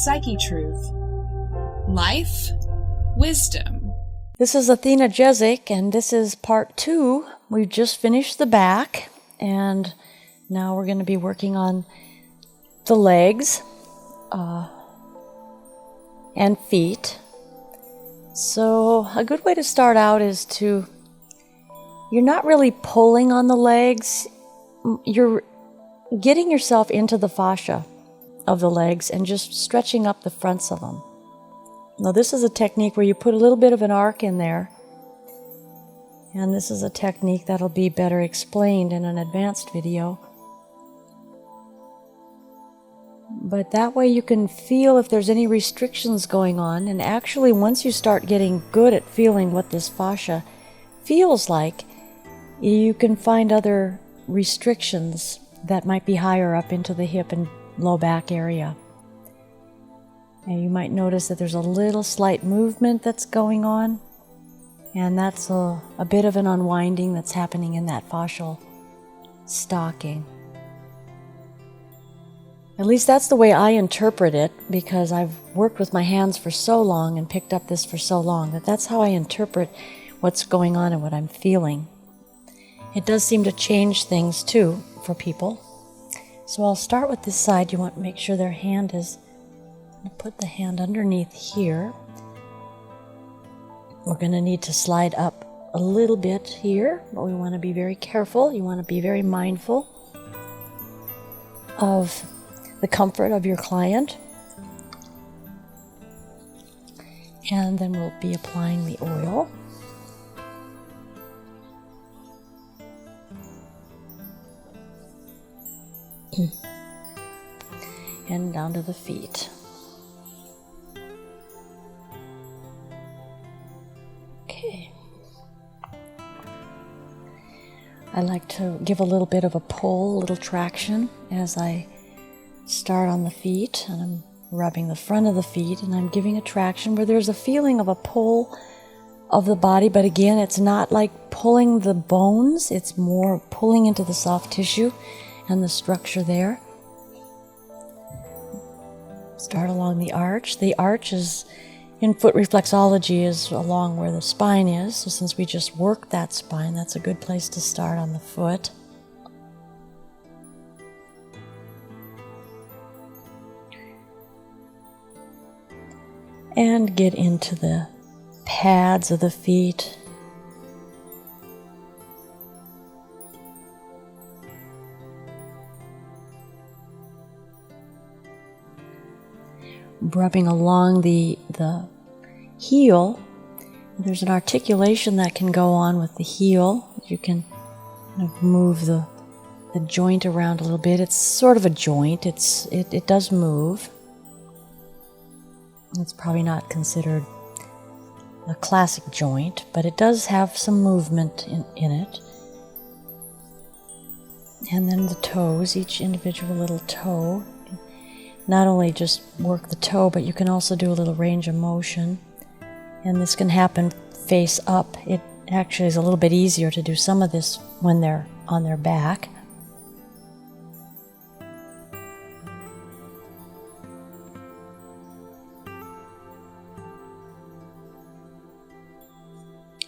Psychetruth. Life, wisdom. This is Athena Jezik, and this is part 2. We've just finished the back, and now we're going to be working on the legs and feet. So a good way to start out is you're not really pulling on the legs, you're getting yourself into the fascia of the legs and just stretching up the fronts of them. Now this is a technique where you put a little bit of an arc in there, and this is a technique that'll be better explained in an advanced video. But that way you can feel if there's any restrictions going on, and actually once you start getting good at feeling what this fascia feels like, you can find other restrictions that might be higher up into the hip and low back area. And you might notice that there's a little slight movement that's going on, and that's a bit of an unwinding that's happening in that fascial stocking. At least that's the way I interpret it, because I've worked with my hands for so long and picked up this for so long that's how I interpret what's going on and what I'm feeling. It does seem to change things too for people. So I'll start with this side. You want to make sure their hand is, put the hand underneath here. We're going to need to slide up a little bit here, but we want to be very careful. You want to be very mindful of the comfort of your client. And then we'll be applying the oil. And down to the feet. Okay. I like to give a little bit of a pull, a little traction as I start on the feet, and I'm rubbing the front of the feet, and I'm giving a traction where there's a feeling of a pull of the body, but again, it's not like pulling the bones, it's more pulling into the soft tissue and the structure there. Start along the arch. The arch is, in foot reflexology, is along where the spine is. So since we just worked that spine, that's a good place to start on the foot. And get into the pads of the feet. Rubbing along the heel. There's an articulation that can go on with the heel. You can kind of move the joint around a little bit. It's sort of a joint. It does move. It's probably not considered a classic joint, but it does have some movement in it. And then the toes, each individual little toe. Not only just work the toe, but you can also do a little range of motion. And this can happen face up. It actually is a little bit easier to do some of this when they're on their back.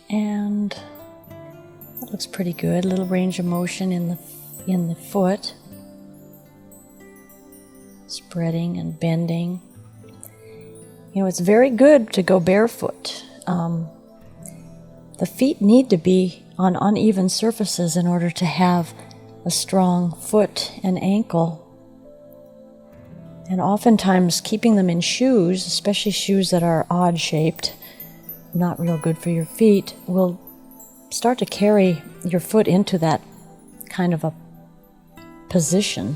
And that looks pretty good. A little range of motion in the foot. Spreading and bending. You know, it's very good to go barefoot. The feet need to be on uneven surfaces in order to have a strong foot and ankle. And oftentimes keeping them in shoes, especially shoes that are odd shaped, not real good for your feet, will start to carry your foot into that kind of a position.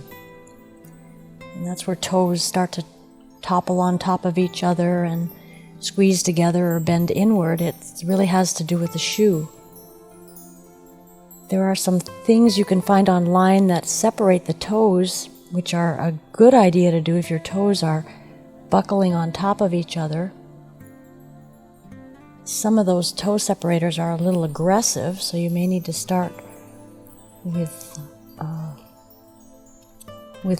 And that's where toes start to topple on top of each other and squeeze together or bend inward. It really has to do with the shoe. There are some things you can find online that separate the toes, which are a good idea to do if your toes are buckling on top of each other. Some of those toe separators are a little aggressive, so you may need to start with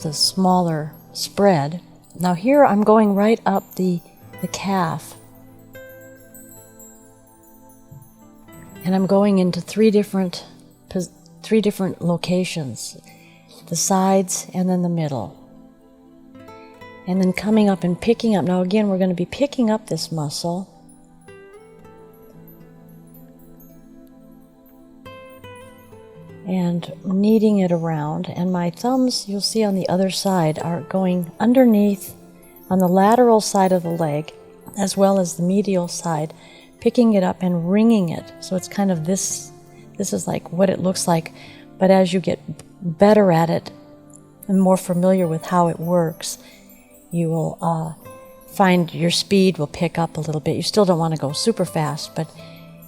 a smaller spread Now here I'm going right up the calf. And I'm going into three different locations. The sides and then the middle. And then coming up and picking up. Now again, we're going to be picking up this muscle. And kneading it around. And my thumbs, you'll see on the other side, are going underneath on the lateral side of the leg, as well as the medial side, picking it up and wringing it. So it's kind of this is like what it looks like. But as you get better at it and more familiar with how it works, you will find your speed will pick up a little bit. You still don't want to go super fast, but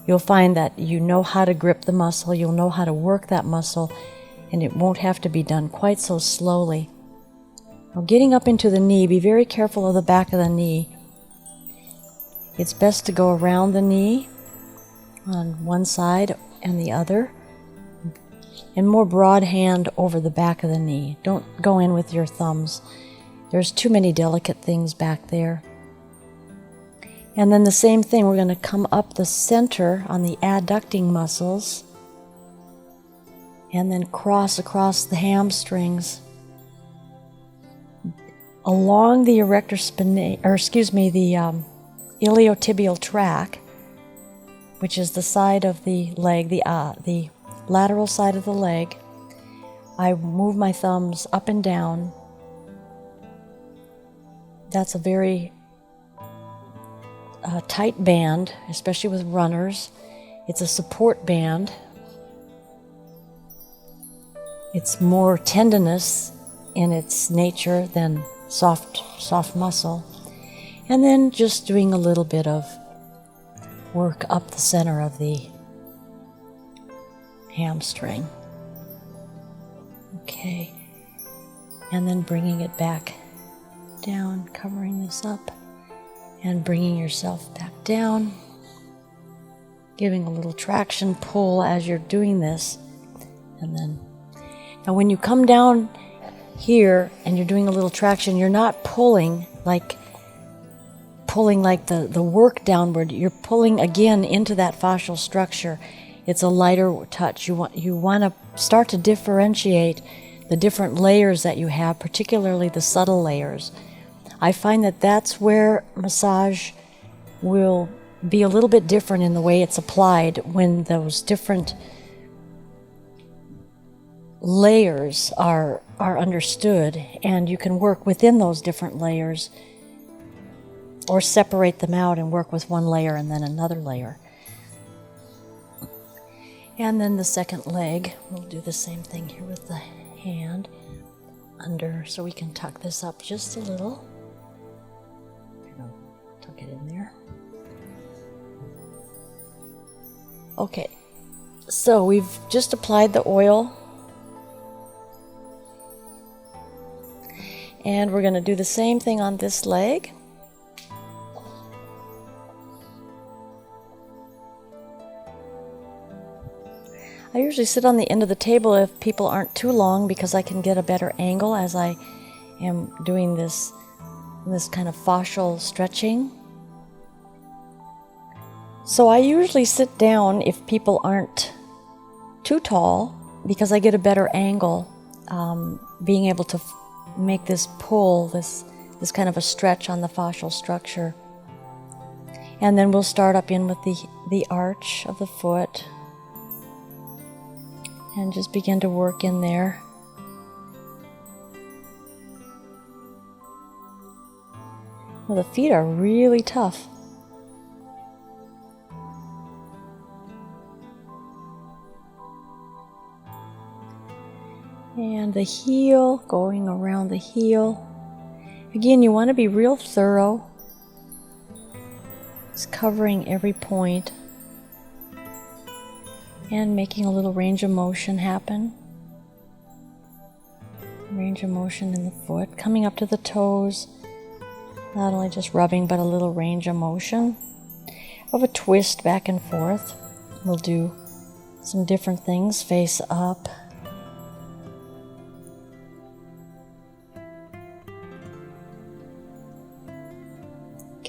you'll find that you know how to grip the muscle, you'll know how to work that muscle, and it won't have to be done quite so slowly. Now getting up into the knee, be very careful of the back of the knee. It's best to go around the knee on one side and the other, and more broad hand over the back of the knee. Don't go in with your thumbs. There's too many delicate things back there. And then the same thing, we're going to come up the center on the adducting muscles and then cross across the hamstrings along the erector spinae, the iliotibial tract, which is the side of the leg, the lateral side of the leg. I move my thumbs up and down. That's a very tight band, especially with runners. It's a support band. It's more tendinous in its nature than soft muscle. And then just doing a little bit of work up the center of the hamstring. Okay. And then bringing it back down, covering this up, and bringing yourself back down, giving a little traction pull as you're doing this. And then, now when you come down here and you're doing a little traction, you're not pulling like the work downward. You're pulling again into that fascial structure. It's a lighter touch. You want to start to differentiate the different layers that you have, particularly the subtle layers. I find that that's where massage will be a little bit different in the way it's applied when those different layers are understood, and you can work within those different layers or separate them out and work with one layer and then another layer. And then the second leg, we'll do the same thing here with the hand under, so we can tuck this up just a little. Tuck it in there. Okay, so we've just applied the oil, and we're going to do the same thing on this leg. I usually sit on the end of the table if people aren't too long, because I can get a better angle as I am doing this kind of fascial stretching. So I usually sit down if people aren't too tall, because I get a better angle, being able to make this pull, this kind of a stretch on the fascial structure. And then we'll start up in with the arch of the foot and just begin to work in there. Well, the feet are really tough. And the heel, going around the heel. Again, you want to be real thorough. It's covering every point and making a little range of motion happen. Range of motion in the foot, coming up to the toes. Not only just rubbing, but a little range of motion of a twist back and forth. We'll do some different things, face up.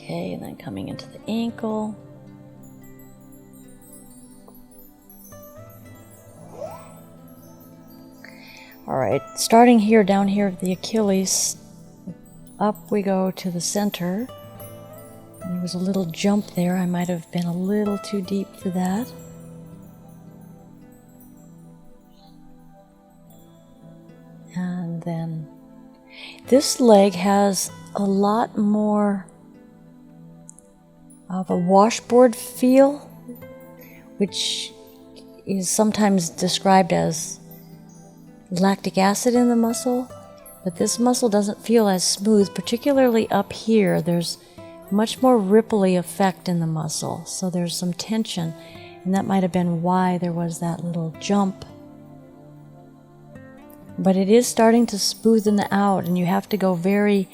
Okay, and then coming into the ankle. All right, starting here, down here at the Achilles, up we go to the center. And there was a little jump there. I might have been a little too deep for that. And then this leg has a lot more of a washboard feel, which is sometimes described as lactic acid in the muscle, but this muscle doesn't feel as smooth, particularly up here. There's much more ripply effect in the muscle, so there's some tension, and that might have been why there was that little jump. But it is starting to smoothen out, and you have to go very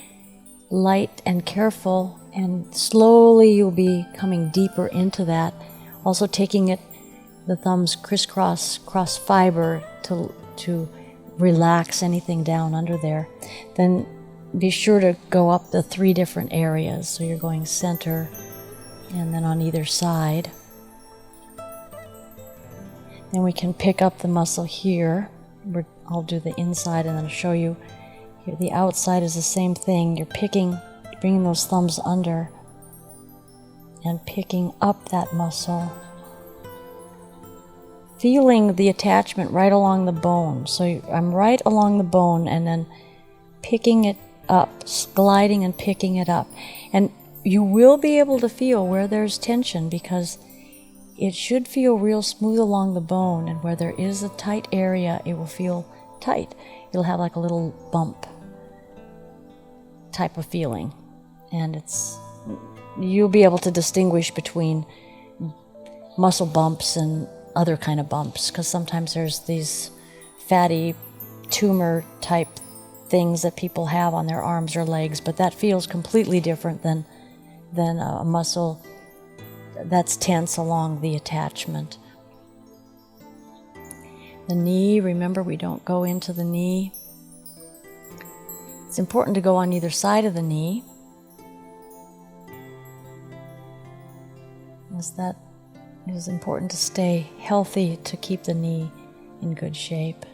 light and careful, and slowly you'll be coming deeper into that. Also taking it, the thumbs crisscross, cross fiber to relax anything down under there. Then be sure to go up the 3 different areas. So you're going center and then on either side. Then we can pick up the muscle here. I'll do the inside and then show you here. The outside is the same thing. You're bringing those thumbs under and picking up that muscle. Feeling the attachment right along the bone. So I'm right along the bone and then picking it up, gliding and picking it up. And you will be able to feel where there's tension, because it should feel real smooth along the bone, and where there is a tight area, it will feel tight. You'll have like a little bump type of feeling. And you'll be able to distinguish between muscle bumps and other kind of bumps, because sometimes there's these fatty tumor type things that people have on their arms or legs, but that feels completely different than a muscle that's tense along the attachment. The knee, remember, we don't go into the knee. It's important to go on either side of the knee, as that it is important to stay healthy, to keep the knee in good shape.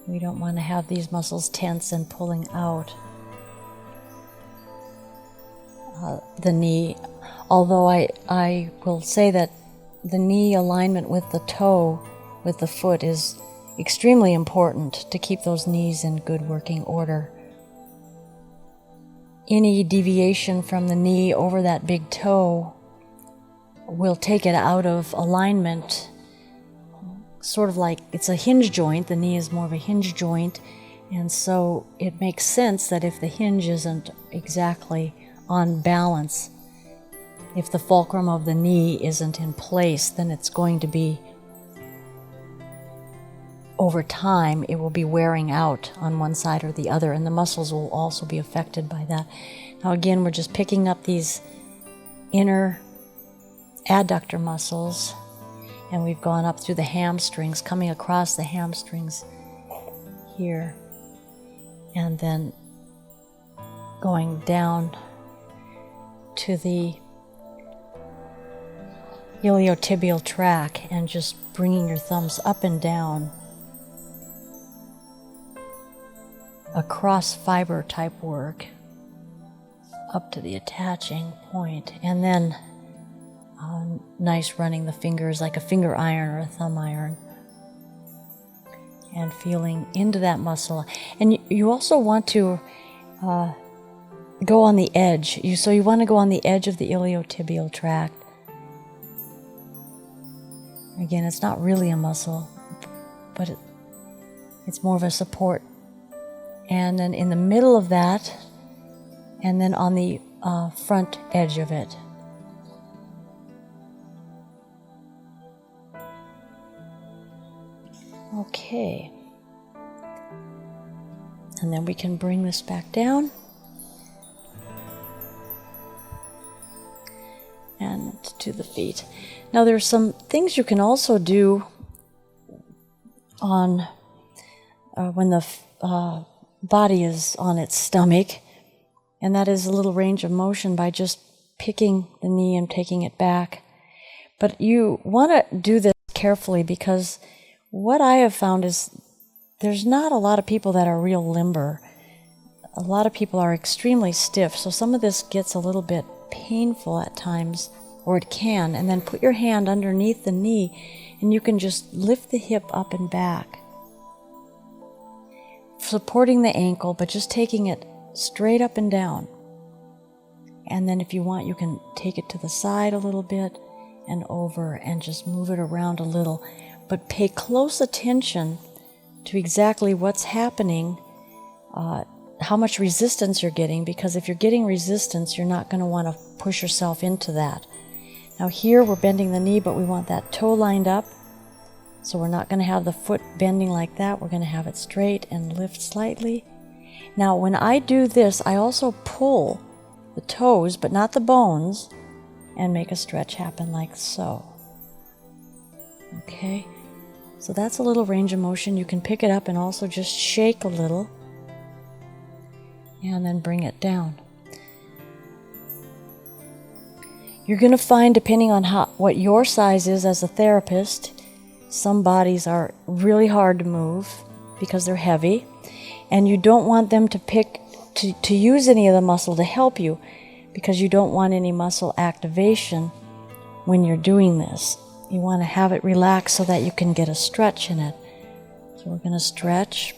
We don't want to have these muscles tense and pulling out the knee. Although I will say that the knee alignment with the toe, with the foot, is extremely important to keep those knees in good working order. Any deviation from the knee over that big toe will take it out of alignment, sort of like it's a hinge joint. The knee is more of a hinge joint, and so it makes sense that if the hinge isn't exactly on balance, if the fulcrum of the knee isn't in place, then it's going to be, over time, it will be wearing out on one side or the other, and the muscles will also be affected by that. Now again, we're just picking up these inner adductor muscles, and we've gone up through the hamstrings, coming across the hamstrings here, and then going down to the iliotibial tract, and just bringing your thumbs up and down, a cross fiber type work up to the attaching point, and then nice running the fingers like a finger iron or a thumb iron, and feeling into that muscle. And you also want to go on the edge. So you want to go on the edge of the iliotibial tract. Again, it's not really a muscle, but it's more of a support. And then in the middle of that, and then on the front edge of it. Okay. And then we can bring this back down. And to the feet. Now there's some things you can also do on when the body is on its stomach, And that is a little range of motion by just picking the knee and taking it back. But you want to do this carefully, because what I have found is there's not a lot of people that are real limber. A lot of people are extremely stiff, so some of this gets a little bit painful at times, or it can. And then put your hand underneath the knee, and you can just lift the hip up and back, supporting the ankle, but just taking it straight up and down. And then if you want, you can take it to the side a little bit and over and just move it around a little. But pay close attention to exactly what's happening, how much resistance you're getting, because if you're getting resistance, you're not going to want to push yourself into that. Now here we're bending the knee, but we want that toe lined up. So we're not going to have the foot bending like that. We're going to have it straight and lift slightly. Now when I do this, I also pull the toes, but not the bones, and make a stretch happen like so. Okay, so that's a little range of motion. You can pick it up and also just shake a little, and then bring it down. You're going to find, depending on what your size is as a therapist, some bodies are really hard to move because they're heavy, and you don't want them to use any of the muscle to help you, because you don't want any muscle activation when you're doing this. You want to have it relaxed so that you can get a stretch in it. So we're going to stretch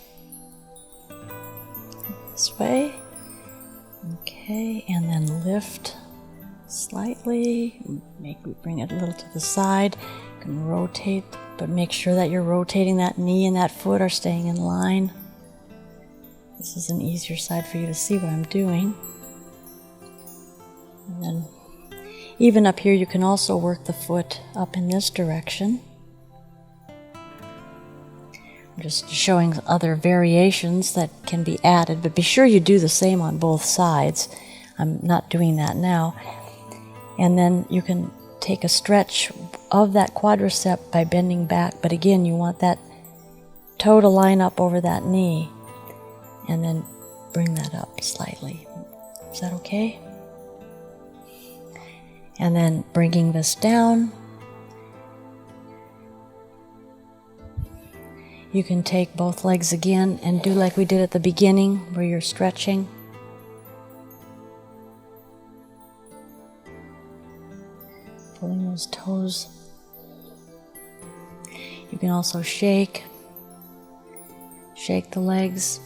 this way. Okay, and then lift slightly. Maybe bring it a little to the side. You can rotate, but make sure that you're rotating that knee and that foot are staying in line. This is an easier side for you to see what I'm doing. And then even up here, you can also work the foot up in this direction. I'm just showing other variations that can be added, but be sure you do the same on both sides. I'm not doing that now. And then you can take a stretch of that quadricep by bending back, but again, you want that toe to line up over that knee, and then bring that up slightly. Is that okay? And then bringing this down, you can take both legs again and do like we did at the beginning, where you're stretching. Pulling those toes. You can also shake the legs.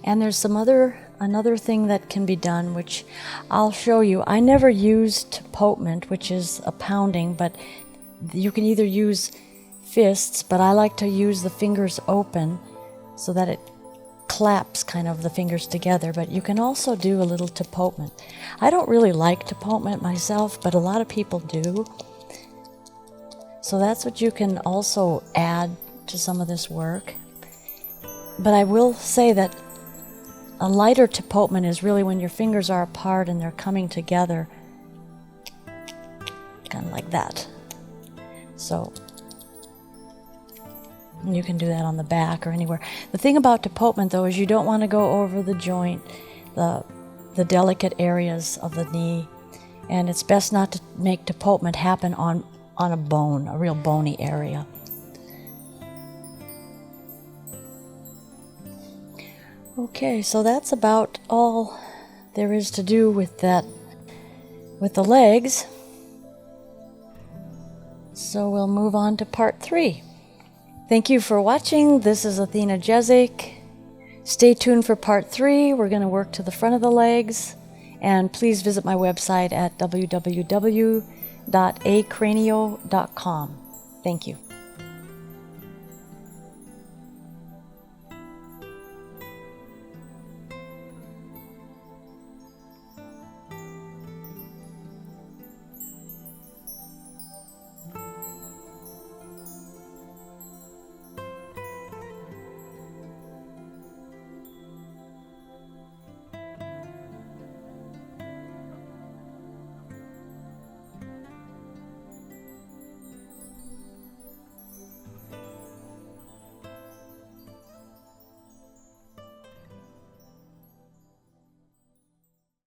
And there's another thing that can be done, which I'll show you. I never used potement, which is a pounding, but you can either use fists, but I like to use the fingers open so that it claps kind of the fingers together, but you can also do a little tapotment. I don't really like tapotment myself, but a lot of people do. So that's what you can also add to some of this work. But I will say that a lighter tapotment is really when your fingers are apart and they're coming together, kind of like that. So you can do that on the back or anywhere. The thing about tapotment, though, is you don't want to go over the joint, the delicate areas of the knee, and it's best not to make tapotment happen on a bone, a real bony area. Okay, so that's about all there is to do with that, with the legs. So we'll move on to part 3. Thank you for watching. This is Athena Jezik. Stay tuned for part 3. We're going to work to the front of the legs. And please visit my website at www.acranio.com. Thank you.